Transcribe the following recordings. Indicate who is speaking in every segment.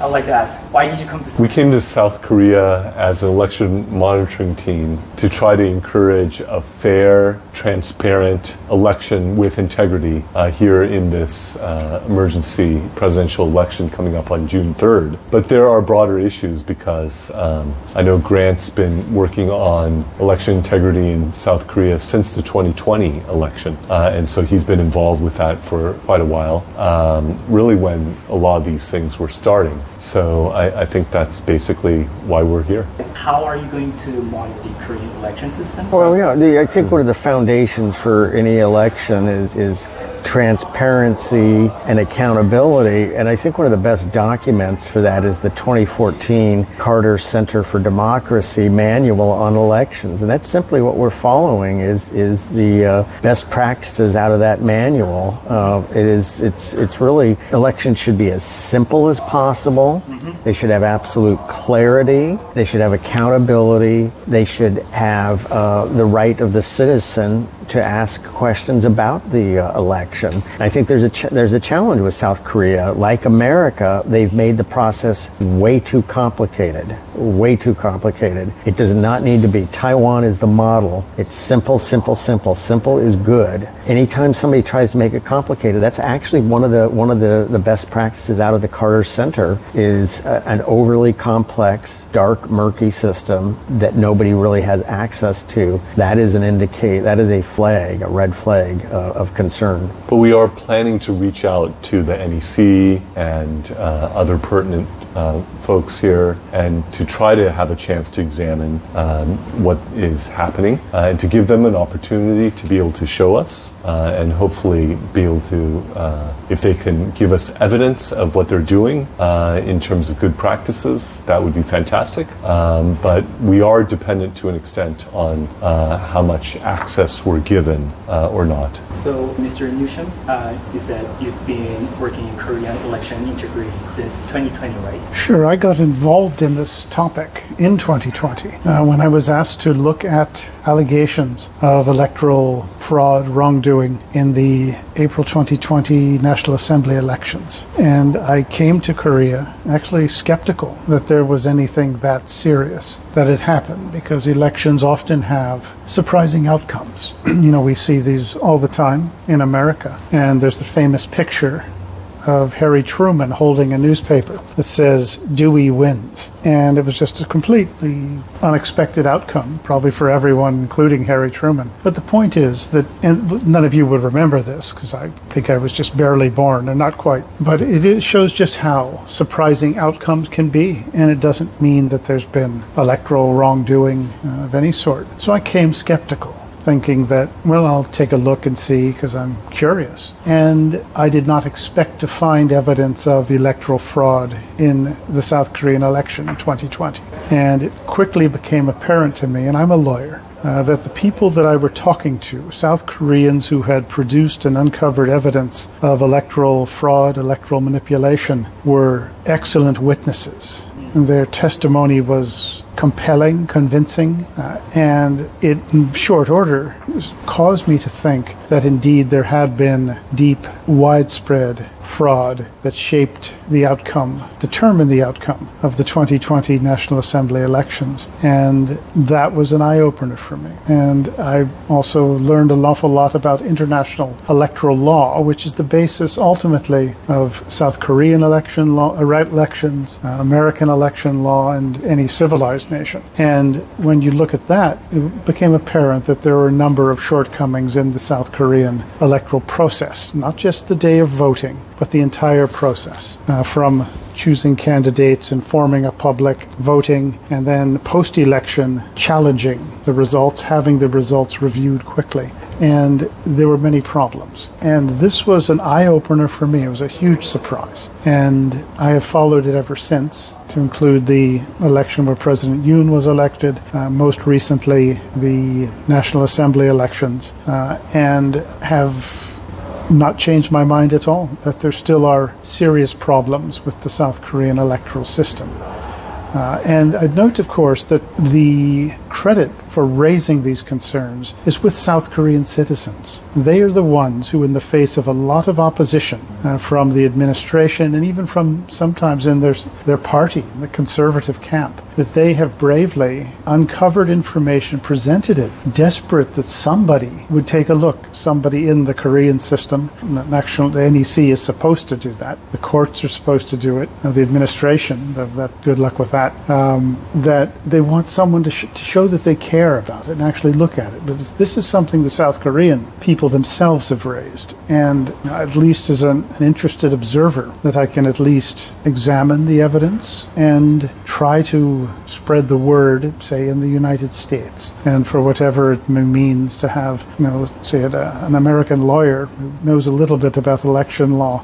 Speaker 1: I'd like to ask, why did you come to?
Speaker 2: We came to South Korea as an election monitoring team to try to encourage a fair, transparent election with integrity here in this emergency presidential election coming up on June 3rd. But there are broader issues because I know Grant's been working on election integrity in South Korea since the 2020 election. And so he's been involved with that for quite a while, really when a lot of these things were starting. So I think that's basically why we're here.
Speaker 1: How are you going to monitor the Korean election system?
Speaker 3: Well, yeah, I think one of the foundations for any election is transparency and accountability. And I think one of the best documents for that is the 2014 Carter Center for Democracy Manual on Elections. And that's simply what we're following is the best practices out of that manual. It's really, elections should be as simple as possible. Mm-hmm. They should have absolute clarity. They should have accountability. They should have the right of the citizen to ask questions about the election. I think there's a challenge with South Korea. Like America, they've made the process way too complicated. Way too complicated. It does not need to be. Taiwan is the model. It's simple, simple, simple. Simple is good. Anytime somebody tries to make it complicated, that's actually one of the best practices out of the Carter Center is an overly complex, dark, murky system that nobody really has access to. That is a red flag of concern.
Speaker 2: But we are planning to reach out to the NEC and other pertinent folks here and to try to have a chance to examine what is happening and to give them an opportunity to be able to show us and hopefully be able to, if they can give us evidence of what they're doing in terms of good practices, that would be fantastic. But we are dependent to an extent on how much access we're given or not.
Speaker 1: So, Mr. Newsham, you said you've been working in Korean election integrity since 2020, right?
Speaker 4: Sure, I got involved in this topic in 2020 when I was asked to look at allegations of electoral fraud, wrongdoing in the April 2020 National Assembly elections. And I came to Korea actually skeptical that there was anything that serious that had happened, because elections often have surprising outcomes. We see these all the time in America. And there's the famous picture of Harry Truman holding a newspaper that says Dewey wins. And it was just a completely unexpected outcome, probably for everyone, including Harry Truman. But the point is that, and none of you would remember this because I think I was just barely born, and not quite, but it shows just how surprising outcomes can be. And it doesn't mean that there's been electoral wrongdoing of any sort. So I came skeptical, thinking that, well, I'll take a look and see because I'm curious. And I did not expect to find evidence of electoral fraud in the South Korean election in 2020. And it quickly became apparent to me, and I'm a lawyer, that the people that I were talking to, South Koreans who had produced and uncovered evidence of electoral fraud, electoral manipulation, were excellent witnesses. And their testimony was compelling, convincing, and it, in short order, caused me to think that indeed there had been deep, widespread fraud that shaped the outcome, determined the outcome of the 2020 National Assembly elections. And that was an eye-opener for me. And I also learned an awful lot about international electoral law, which is the basis ultimately of South Korean election law, elections, American election law, and any civilized nation. And when you look at that, it became apparent that there were a number of shortcomings in the South Korean electoral process, not just the day of voting, but the entire process, from choosing candidates, informing a public, voting, and then post-election challenging the results, having the results reviewed quickly. And there were many problems. And this was an eye-opener for me. It was a huge surprise. And I have followed it ever since, to include the election where President Yoon was elected, most recently the National Assembly elections, and have not changed my mind at all, that there still are serious problems with the South Korean electoral system. And I'd note, of course, that the credit for raising these concerns is with South Korean citizens. They are the ones who, in the face of a lot of opposition from the administration and even from sometimes in their party, the conservative camp, that they have bravely uncovered information, presented it, desperate that somebody would take a look, somebody in the Korean system. Actually, the NEC is supposed to do that. The courts are supposed to do it. The administration, good luck with that. That they want someone to show that they care about it and actually look at it. But this is something the South Korean people themselves have raised. And at least as an interested observer, that I can at least examine the evidence and try to spread the word, say, in the United States. And for whatever it means to have, say, an American lawyer who knows a little bit about election law,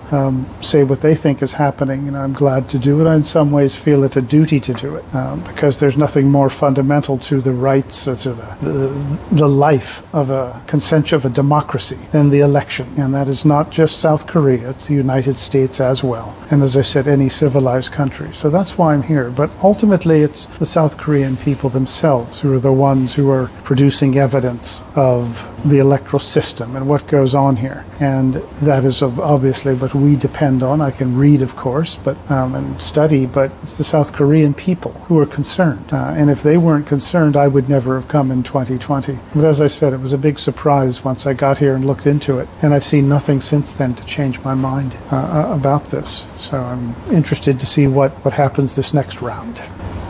Speaker 4: say what they think is happening, I'm glad to do it. I in some ways feel it's a duty to do it, because there's nothing more fundamental to the rights, to the life of a democracy than the election. And that is not just South Korea, it's the United States as well. And as I said, any civilized country. So that's why I'm here. But ultimately, it's the South Korean people themselves who are the ones who are producing evidence of the electoral system and what goes on here. And that is obviously what we depend on. I can read, of course, but and study, but it's the South Korean people who are concerned. And if they weren't concerned, I would never have come in 2020. But as I said, it was a big surprise once I got here and looked into it. And I've seen nothing since then to change my mind about this. So I'm interested to see what happens this next round.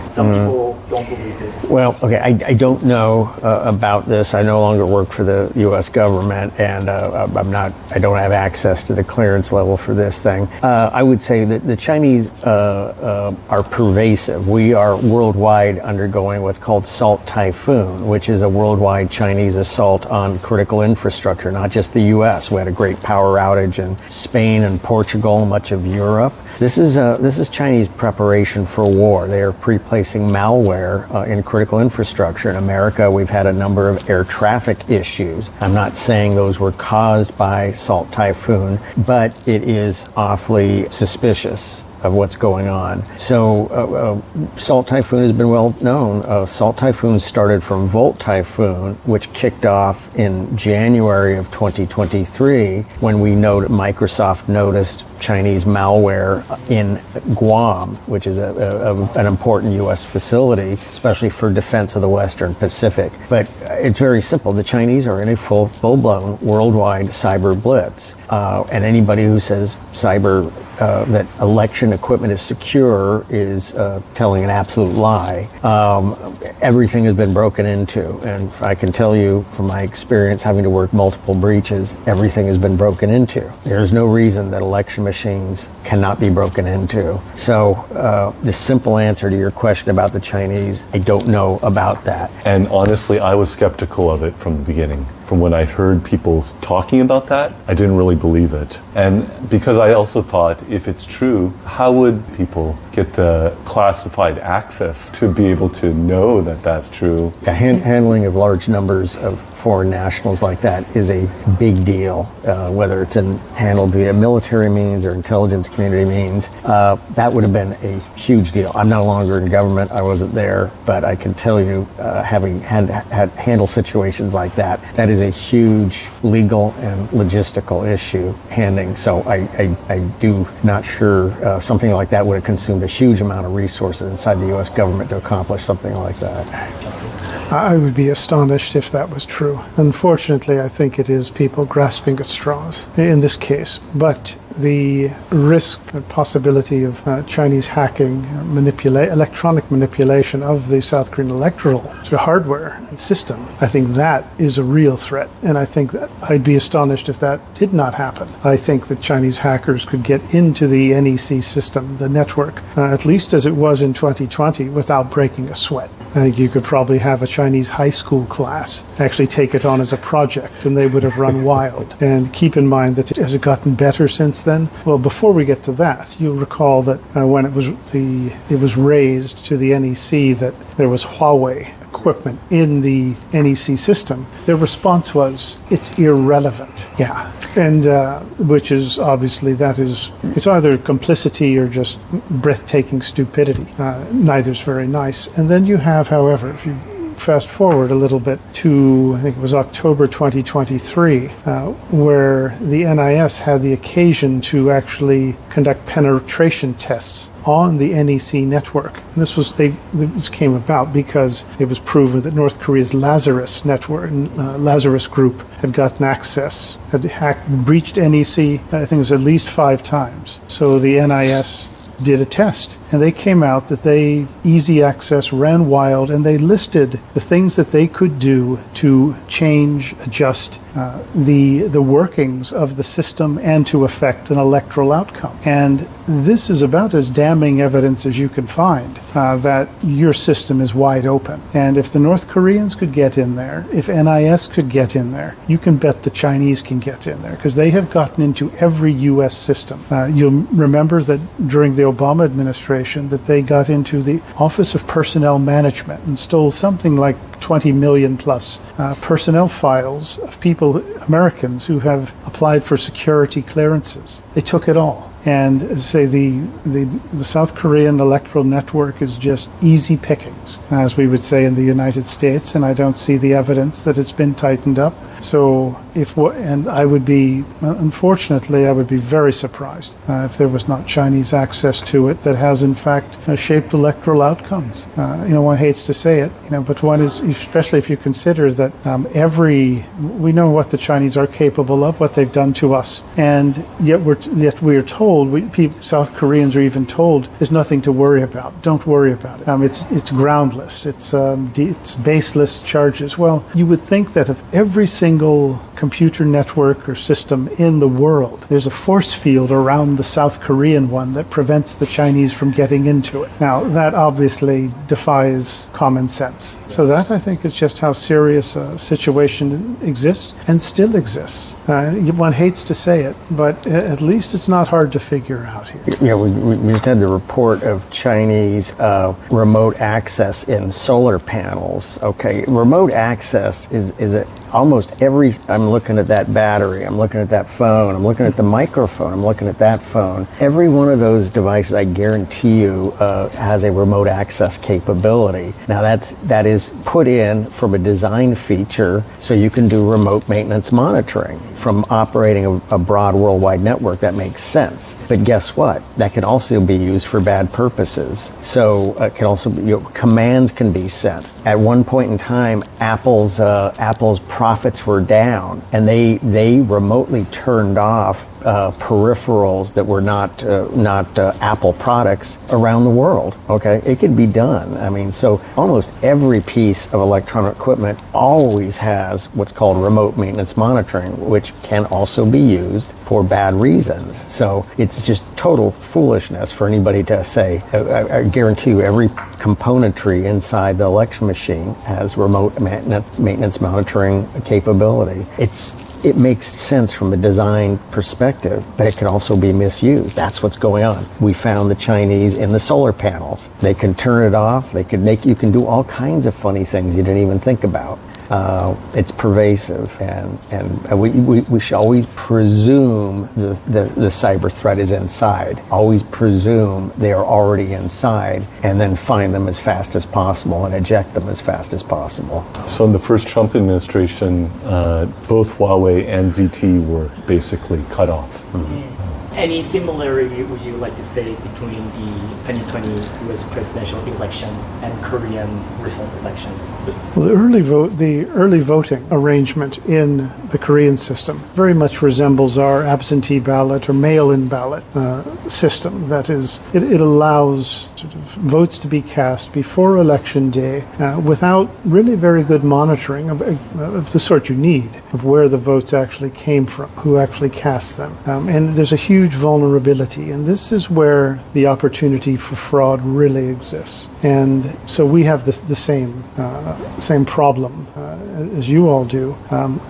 Speaker 1: Some people don't believe it.
Speaker 3: Well, okay, I don't know about this. I no longer work for the U.S. government, and I don't have access to the clearance level for this thing. I would say that the Chinese are pervasive. We are worldwide undergoing what's called Salt Typhoon, which is a worldwide Chinese assault on critical infrastructure, not just the U.S. We had a great power outage in Spain and Portugal, much of Europe. This is Chinese preparation for war. They are pre-placing malware in critical infrastructure. In America, we've had a number of air traffic issues. I'm not saying those were caused by Salt Typhoon, but it is awfully suspicious of what's going on. So Salt Typhoon has been well known. Salt Typhoon started from Volt Typhoon, which kicked off in January of 2023 when Microsoft noticed Chinese malware in Guam, which is an important U.S. facility, especially for defense of the Western Pacific. But it's very simple. The Chinese are in a full-blown worldwide cyber blitz. And anybody who says that election equipment is secure is telling an absolute lie. Everything has been broken into, and I can tell you from my experience having to work multiple breaches, everything has been broken into. There's no reason that election machines cannot be broken into. So the simple answer to your question about the Chinese, I don't know about that.
Speaker 2: And honestly, I was skeptical of it from the beginning. From when I heard people talking about that, I didn't really believe it. And because I also thought, if it's true, how would people get the classified access to be able to know that that's true?
Speaker 3: Handling of large numbers of foreign nationals like that is a big deal, whether it's handled via military means or intelligence community means. That would have been a huge deal. I'm no longer in government. I wasn't there, but I can tell you, having had handled situations like that, that is a huge legal and logistical issue handling. So I do not sure something like that would have consumed a huge amount of resources inside the U.S. government to accomplish something like that.
Speaker 4: I would be astonished if that was true. Unfortunately, I think it is people grasping at straws in this case. But the risk and possibility of Chinese hacking, electronic manipulation of the South Korean electoral hardware and system, I think that is a real threat. And I think that I'd be astonished if that did not happen. I think that Chinese hackers could get into the NEC system, the network, at least as it was in 2020, without breaking a sweat. I think you could probably have a Chinese high school class actually take it on as a project, and they would have run wild. And keep in mind that has it gotten better since then? Well, before we get to that, you'll recall that when it was raised to the NEC that there was Huawei equipment in the NEC system, their response was, it's irrelevant. Yeah. And which is obviously it's either complicity or just breathtaking stupidity. Neither's very nice. And then you have, however, if you fast forward a little bit to, I think it was October 2023, where the NIS had the occasion to actually conduct penetration tests on the NEC network. And this came about because it was proven that North Korea's Lazarus network, Lazarus group, had gotten access, had breached NEC, I think it was at least 5 times. So the NIS did a test, and they came out that they easy access ran wild, and they listed the things that they could do to change, adjust the workings of the system and to affect an electoral outcome. And this is about as damning evidence as you can find that your system is wide open. And if the North Koreans could get in there, if NIS could get in there, you can bet the Chinese can get in there, because they have gotten into every U.S. system. You'll remember that during the Obama administration that they got into the Office of Personnel Management and stole something like 20 million plus personnel files of people, Americans, who have applied for security clearances. They took it all. And as I say, the South Korean electoral network is just easy pickings, as we would say in the United States, and I don't see the evidence that it's been tightened up. So I would be, unfortunately, I would be very surprised if there was not Chinese access to it that has in fact shaped electoral outcomes. One hates to say it, but one is, especially if you consider that we know what the Chinese are capable of, what they've done to us, and yet we are told, South Koreans are even told, there's nothing to worry about. Don't worry about it. It's groundless. It's baseless charges. Well, you would think that of every single computer network or system in the world, there's a force field around the South Korean one that prevents the Chinese from getting into it. Now, that obviously defies common sense. So that, I think, is just how serious a situation exists and still exists. One hates to say it, but at least it's not hard to figure out here.
Speaker 3: Yeah, we just had the report of Chinese remote access in solar panels. Okay, remote access is almost every, I'm looking at that battery, I'm looking at that phone, I'm looking at the microphone, I'm looking at that phone. Every one of those devices, I guarantee you, has a remote access capability. Now that is put in from a design feature so you can do remote maintenance monitoring from operating a broad worldwide network. That makes sense. But guess what? That can also be used for bad purposes. So it can also be, commands can be sent. At one point in time, Apple's profits were down, and they remotely turned off peripherals that were not Apple products around the world. Okay, it could be done. I mean, so almost every piece of electronic equipment always has what's called remote maintenance monitoring, which can also be used for bad reasons. So it's just total foolishness for anybody to say. I guarantee you, every componentry inside the election machine has remote maintenance monitoring capability. It makes sense from a design perspective, but it can also be misused. That's what's going on. We found the Chinese in the solar panels. They can turn it off. You can do all kinds of funny things you didn't even think about. It's pervasive, and we should always presume the cyber threat is inside. Always presume they are already inside, and then find them as fast as possible and eject them as fast as possible.
Speaker 2: So in the first Trump administration, both Huawei and ZTE were basically cut off.
Speaker 1: Mm-hmm. Any similarity would you like to say between the 2020 U.S. presidential election and Korean recent elections?
Speaker 4: Well, the early voting arrangement in the Korean system very much resembles our absentee ballot or mail-in ballot system. That is, it allows sort of votes to be cast before election day without really very good monitoring of the sort you need of where the votes actually came from, who actually cast them, and there's a huge vulnerability, and this is where the opportunity for fraud really exists. And so we have the same problem as you all do.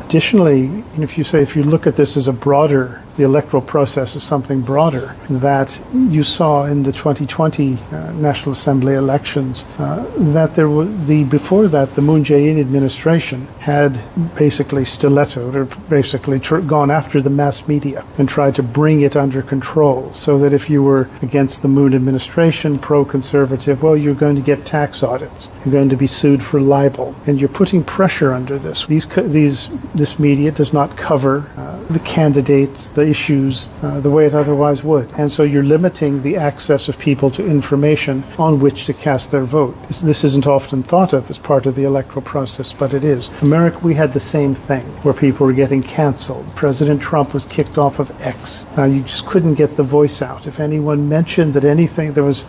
Speaker 4: Additionally, if you look at this as a broader the electoral process as something broader, that you saw in the 2020 National Assembly elections that there was before that the Moon Jae-in administration had basically stilettoed or basically gone after the mass media and tried to bring it under control, so that if you were against the Moon administration, pro-conservative, well, you're going to get tax audits, you're going to be sued for libel, and you're putting pressure under this. This media does not cover the candidates, the issues, the way it otherwise would. And so you're limiting the access of people to information on which to cast their vote. This isn't often thought of as part of the electoral process, but it is. America, we had the same thing, where people were getting canceled. President Trump was kicked off of X. You just couldn't get the voice out. If anyone mentioned that anything, there was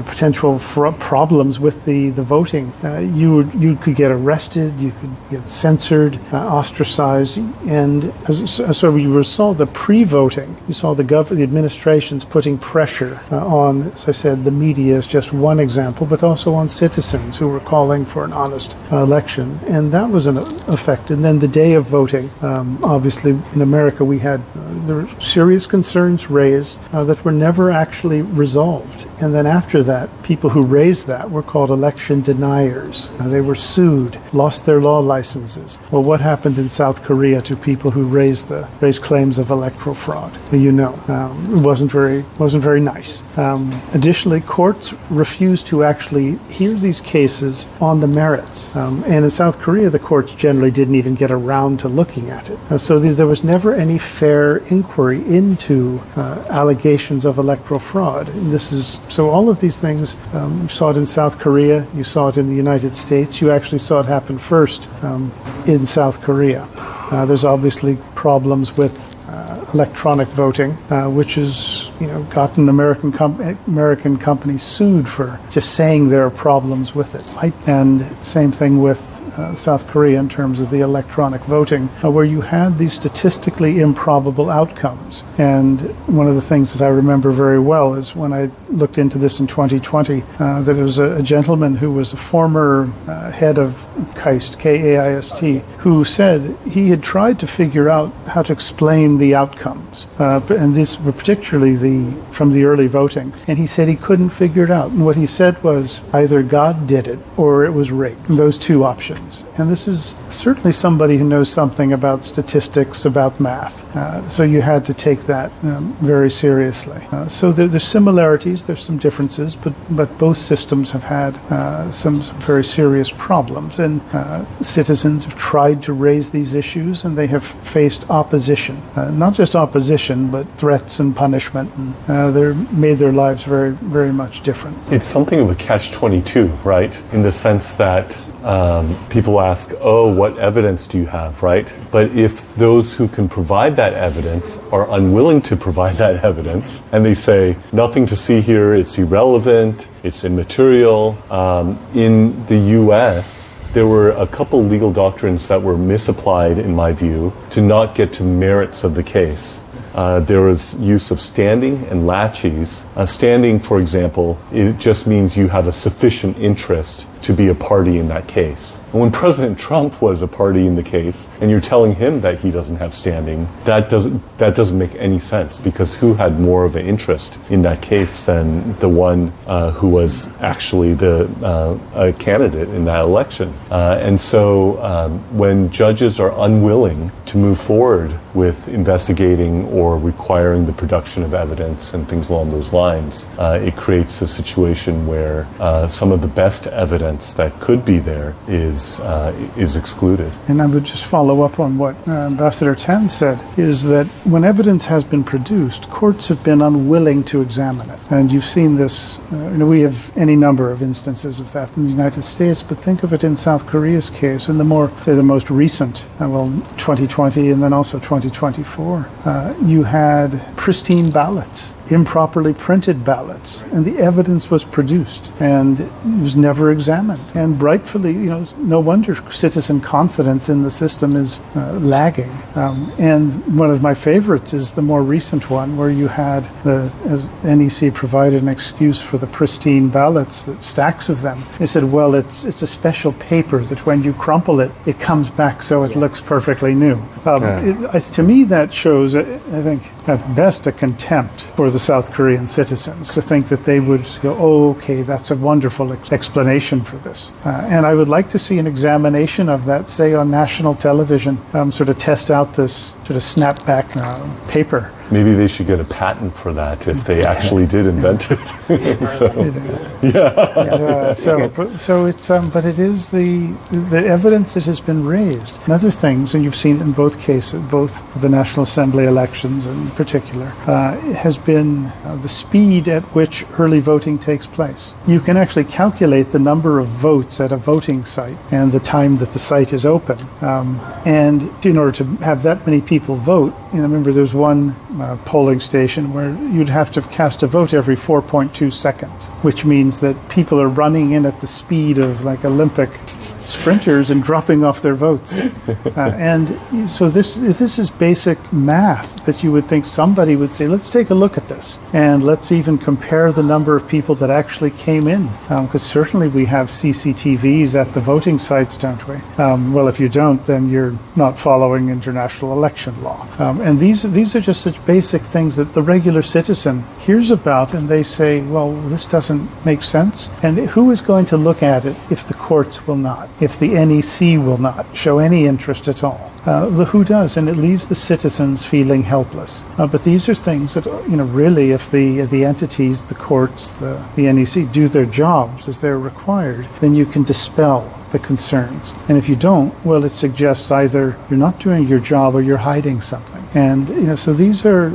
Speaker 4: potential problems with the voting, you could get arrested, you could get censored, ostracized, and so you saw the pre-voting. You saw the administrations putting pressure on, as I said, the media is just one example, but also on citizens who were calling for an honest election, and that was an effect. And then the day of voting, obviously in America we had there were serious concerns raised that were never actually resolved. And then after that, people who raised that were called election deniers. They were sued, lost their law licenses. Well, what happened in South Korea to people who raised claims of electoral fraud? It wasn't very nice. Additionally, courts refused to actually hear these cases on the merits. And in South Korea, the courts generally didn't even get around to looking at it. So there was never any fair inquiry into allegations of electoral fraud. And so all of these things, you saw it in South Korea, you saw it in the United States, you actually saw it happen first in South Korea. There's obviously problems with electronic voting, which has gotten American companies sued for just saying there are problems with it. Right? And same thing with South Korea in terms of the electronic voting, where you had these statistically improbable outcomes. And one of the things that I remember very well is when I looked into this in 2020, that there was a gentleman who was a former head of KAIST, K-A-I-S-T, who said he had tried to figure out how to explain the outcomes, and these were particularly from the early voting, and he said he couldn't figure it out. And what he said was either God did it or it was rigged. Those two options. And this is certainly somebody who knows something about statistics, about math. So you had to take that very seriously. So there's similarities, there's some differences, but both systems have had some very serious problems. And citizens have tried to raise these issues, and they have faced opposition. Not just opposition, but threats and punishment. And they've made their lives very, very much different.
Speaker 2: It's something of a catch-22, right? In the sense that people ask, what evidence do you have, right? But if those who can provide that evidence are unwilling to provide that evidence, and they say, nothing to see here, it's irrelevant, it's immaterial. In the U.S., there were a couple legal doctrines that were misapplied, in my view, to not get to the merits of the case. There was use of standing and laches. Standing, for example, it just means you have a sufficient interest to be a party in that case. And when President Trump was a party in the case, and you're telling him that he doesn't have standing, that doesn't make any sense, because who had more of an interest in that case than the one who was actually a candidate in that election? And so when judges are unwilling to move forward with investigating or requiring the production of evidence and things along those lines, it creates a situation where some of the best evidence that could be there is excluded.
Speaker 4: And I would just follow up on what Ambassador Tan said, is that when evidence has been produced, courts have been unwilling to examine it. And you've seen this, we have any number of instances of that in the United States, but think of it in South Korea's case, and the most recent, 2020 and then also 2024, you had pristine ballots, improperly printed ballots, and the evidence was produced and it was never examined. And rightfully, no wonder citizen confidence in the system is lagging. And one of my favorites is the more recent one, where you had as NEC provided an excuse for the pristine ballots, that stacks of them. They said, well, it's a special paper that when you crumple it, it comes back so it looks perfectly new. To me, that shows, I think, at best a contempt for the South Korean citizens to think that they would go, oh, okay, that's a wonderful explanation for this. And I would like to see an examination of that, say, on national television, sort of test out this sort of snapback paper.
Speaker 2: Maybe they should get a patent for that if they actually did invent it.
Speaker 4: So it's but it is the evidence that has been raised. And other things, and you've seen it in both cases, both the National Assembly elections in particular, has been the speed at which early voting takes place. You can actually calculate the number of votes at a voting site and the time that the site is open. And in order to have that many people vote, remember there's one polling station where you'd have to cast a vote every 4.2 seconds, which means that people are running in at the speed of like Olympic sprinters and dropping off their votes. And so this is basic math that you would think somebody would say, let's take a look at this and let's even compare the number of people that actually came in, because certainly we have CCTVs at the voting sites, don't we? Well, if you don't, then you're not following international election law. And these are just such basic things that the regular citizen hears about and they say, well, this doesn't make sense. And who is going to look at it if the courts will not? If the NEC will not show any interest at all? The who does, and it leaves the citizens feeling helpless. But these are things that, really, if the entities, the courts, the NEC do their jobs as they're required, then you can dispel the concerns. And if you don't, well, it suggests either you're not doing your job or you're hiding something. And, so these are,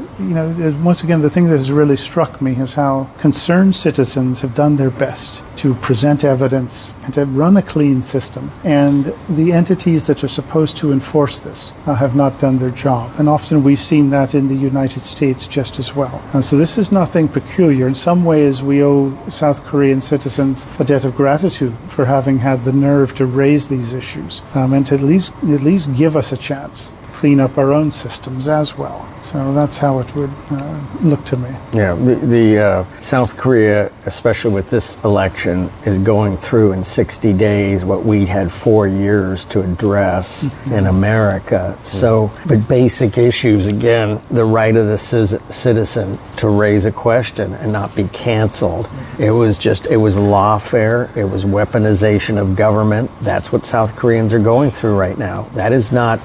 Speaker 4: once again, the thing that has really struck me is how concerned citizens have done their best to present evidence and to run a clean system. And the entities that are supposed to enforce this have not done their job. And often we've seen that in the United States just as well. So this is nothing peculiar. In some ways, we owe South Korean citizens a debt of gratitude for having had the nerve to raise these issues and to at least give us a chance clean up our own systems as well. So that's how it would look to me.
Speaker 3: Yeah, the South Korea, especially with this election, is going through in 60 days what we had 4 years to address in America. So, but basic issues, again, the right of the citizen to raise a question and not be canceled. It was lawfare. It was weaponization of government. That's what South Koreans are going through right now. That is not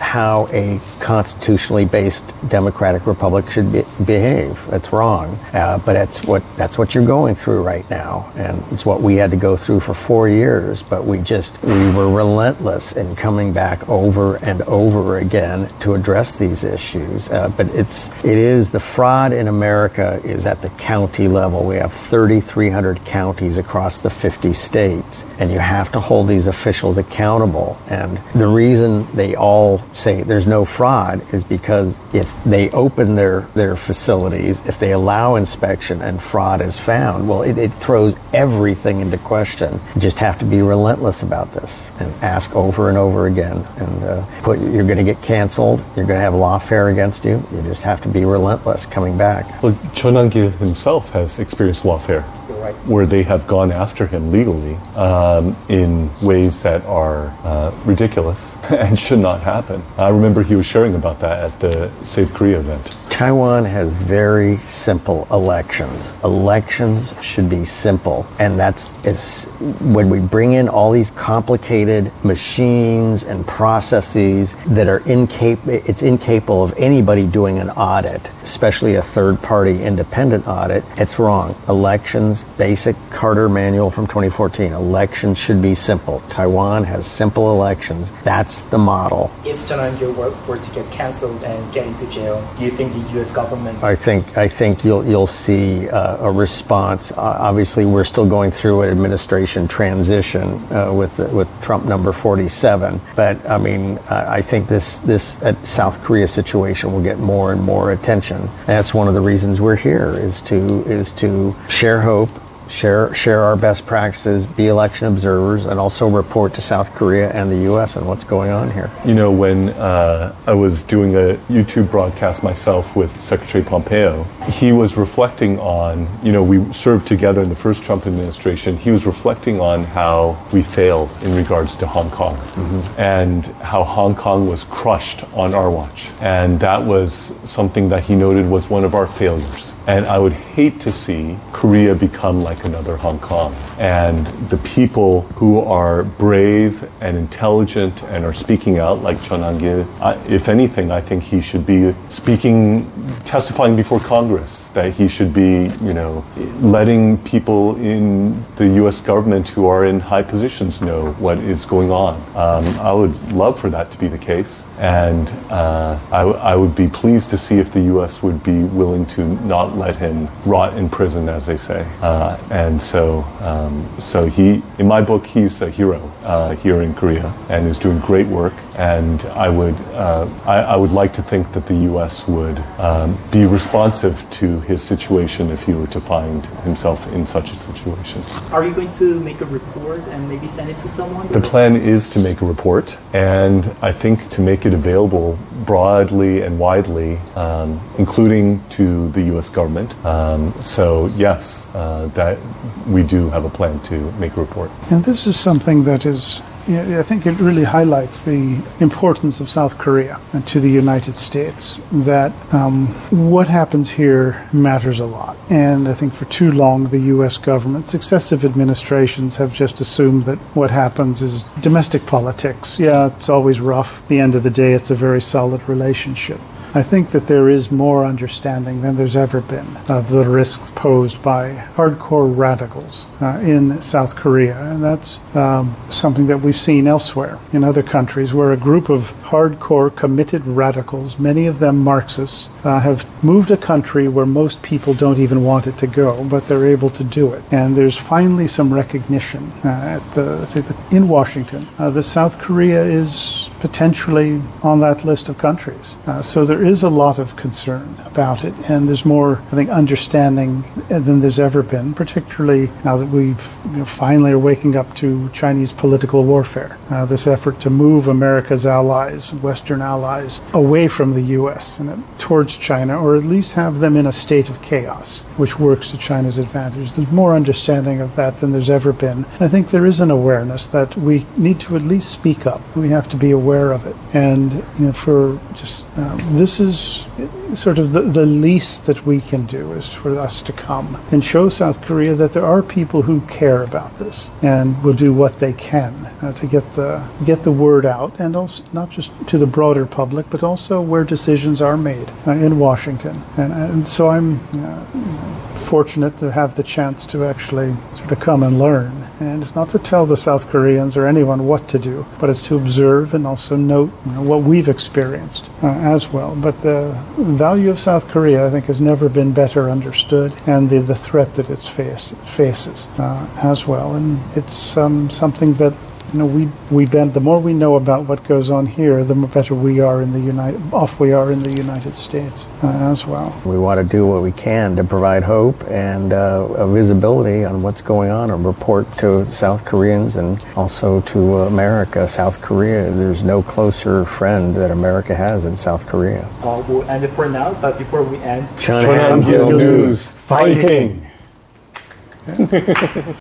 Speaker 3: how a constitutionally based democratic republic should behave. That's wrong. But that's what you're going through right now, and it's what we had to go through for 4 years. But we were relentless in coming back over and over again to address these issues. But it is the fraud in America is at the county level. We have 3,300 counties across the 50 states, and you have to hold these officials accountable. And the reason they all say there's no fraud is because if they open their facilities, if they allow inspection and fraud is found, well, it throws everything into question. You just have to be relentless about this and ask over and over again. And you're going to get canceled. You're going to have lawfare against you. You just have to be relentless coming back.
Speaker 2: Well, Cho Nam-gil himself has experienced lawfare, where they have gone after him legally in ways that are ridiculous and should not happen. I remember he was sharing about that at the Save Korea event.
Speaker 3: Taiwan has very simple elections. Elections should be simple. And when we bring in all these complicated machines and processes that are incapable of anybody doing an audit, especially a third-party independent audit, it's wrong. Elections, basic Carter manual from 2014, elections should be simple. Taiwan has simple elections. That's the model.
Speaker 1: If Cho Nam-gil were to get canceled and get into jail, do you think the U.S. government?
Speaker 3: I think you'll see a response. Obviously, we're still going through an administration transition with Trump number 47. But I mean, I think this South Korea situation will get more and more attention. And that's one of the reasons we're here is to share hope, share our best practices, be election observers, and also report to South Korea and the U.S. on what's going on here.
Speaker 2: You know, when I was doing a YouTube broadcast myself with Secretary Pompeo, he was reflecting on, you know, we served together in the first Trump administration. He was reflecting on how we failed in regards to Hong Kong and how Hong Kong was crushed on our watch. And that was something that he noted was one of our failures. And I would hate to see Korea become like another Hong Kong. And the people who are brave and intelligent and are speaking out, like Chun Ang-gil, if anything, I think he should be testifying before Congress, that he should be, you know, letting people in the U.S. government who are in high positions know what is going on. I would love for that to be the case. And I would be pleased to see if the U.S. would be willing to not let him rot in prison, as they say. And so he, in my book, he's a hero here in Korea and is doing great work. And I would like to think that the U.S. would be responsive to his situation if he were to find himself in such a situation.
Speaker 1: Are you going to make a report and maybe send it to someone?
Speaker 2: The plan is to make a report, and I think to make it available broadly and widely, including to the U.S. government. So yes, that we do have a plan to make a report.
Speaker 4: And this is something that is, I think it really highlights the importance of South Korea and to the United States, that what happens here matters a lot. And I think for too long the U.S. government, successive administrations have just assumed that what happens is domestic politics. Yeah, it's always rough. At the end of the day, it's a very solid relationship. I think that there is more understanding than there's ever been of the risks posed by hardcore radicals in South Korea. And that's something that we've seen elsewhere in other countries, where a group of hardcore committed radicals, many of them Marxists, have moved a country where most people don't even want it to go, but they're able to do it. And there's finally some recognition in Washington that South Korea is potentially on that list of countries. So there is a lot of concern about it, and there's more, I think, understanding than there's ever been, particularly now that we've finally are waking up to Chinese political warfare. This effort to move America's allies, Western allies, away from the U.S. and towards China, or at least have them in a state of chaos, which works to China's advantage. There's more understanding of that than there's ever been. I think there is an awareness that we need to at least speak up. We have to be aware of it. And for just this is sort of the least that we can do, is for us to come and show South Korea that there are people who care about this and will do what they can to get the word out, and also not just to the broader public, but also where decisions are made in Washington. And so I'm fortunate to have the chance to actually sort of come and learn. And it's not to tell the South Koreans or anyone what to do, but it's to observe and also note what we've experienced as well. But the value of South Korea, I think, has never been better understood, and the threat that it faces as well. And it's something that the more we know about what goes on here, the better we are in the United States as well.
Speaker 3: We want to do what we can to provide hope and a visibility on what's going on, and report to South Koreans and also to America. South Korea, there's no closer friend that America has than South Korea.
Speaker 1: We'll end it for now, but before we end,
Speaker 3: Chun Ang-gil
Speaker 2: News, fighting!